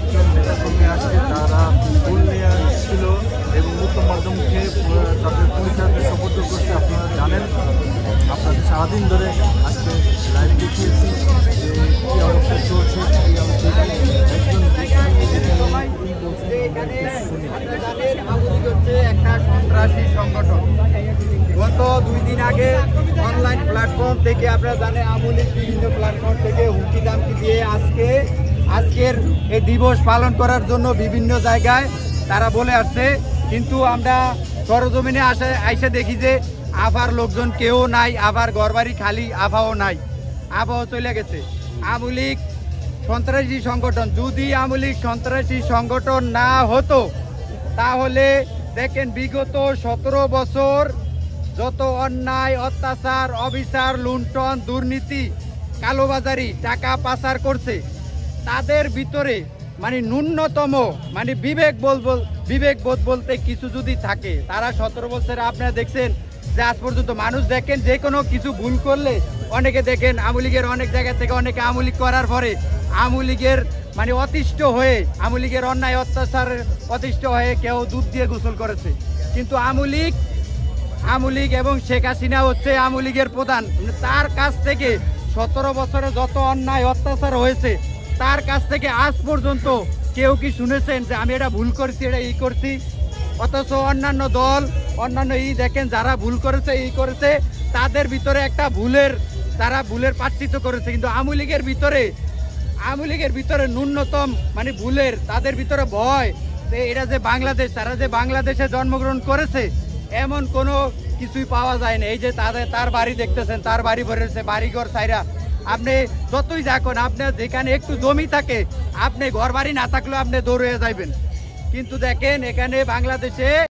5 জন নেতাকর্মী আসছে, তারা ফুল নিয়ে আসছিল এবং উত্তম মাধ্যমকে তাদের পরিচয়কে সুপর্দ করছে। আপনারা জানেন, আপনাদের সারাদিন ধরে আজকে লাইভ দেখিয়েছি যে কী অবস্থা চলছে। একটা সন্ত্রাসী সংগঠন গত 2 দিন আগে অনলাইন প্ল্যাটফর্ম থেকে, আপনারা জানেন আওয়ামী লীগ বিভিন্ন প্ল্যাটফর্ম থেকে হুমকি দামকি দিয়ে আজকের এই দিবস পালন করার জন্য বিভিন্ন জায়গায় তারা বলে আসছে। কিন্তু আমরা সরজমিনে আইসে দেখি যে আবার লোকজন কেউ নাই, আবার ঘরবাড়ি খালি, আবহাওয়া নাই, আবহাওয়া চলে গেছে। আওয়ামী লীগ সন্ত্রাসী সংগঠন, যদি আওয়ামী লীগ সন্ত্রাসী সংগঠন না হতো তাহলে দেখেন বিগত 17 বছর যত অন্যায়, অত্যাচার, অবিচার, লুণ্ঠন, দুর্নীতি, কালোবাজারি, টাকা পাচার করছে, তাদের ভিতরে মানে ন্যূনতম মানে বিবেকবোধ বলতে কিছু যদি থাকে, তারা 17 বছরে আপনারা দেখছেন যে আজ পর্যন্ত মানুষ দেখেন যে কোনো কিছু ভুল করলে অনেকে দেখেন আওয়ামী লীগের অনেক জায়গা থেকে অনেকে আওয়ামী লীগ করার পরে আওয়ামী লীগের মানে অতিষ্ঠ হয়ে, আওয়ামী লীগের অন্যায় অত্যাচারের অতিষ্ঠ হয়ে কেউ দুধ দিয়ে গোসল করেছে। কিন্তু আওয়ামী লীগ এবং শেখ হাসিনা হচ্ছে আওয়ামী লীগের প্রধান। তার কাছ থেকে 17 বছরে যত অন্যায় অত্যাচার হয়েছে, তার কাছ থেকে আজ পর্যন্ত কেউ কি শুনেছেন যে আমি এটা ভুল করেছি, এটা ই করছি? অথচ অন্যান্য দল, অন্যান্য দেখেন যারা ভুল করেছে, করেছে, তাদের ভিতরে একটা তারা ভুলের প্রায়শ্চিত্ত করেছে। কিন্তু আওয়ামী লীগের ভিতরে ন্যূনতম মানে তাদের ভিতরে ভয়, এটা যে বাংলাদেশ, তারা যে বাংলাদেশে জন্মগ্রহণ করেছে এমন কোনো কিছুই পাওয়া যায় না। এই যে তার বাড়ি দেখতেছেন, তার বাড়ি ভরেছে, বাড়িঘর সাইরা আপনি যতই দেখুন, আপনার যেখানে একটু জমি থাকে, আপনি ঘর বাড়ি না থাকলেও আপনি দৌড়ে যাবেন। কিন্তু দেখেন এখানে বাংলাদেশে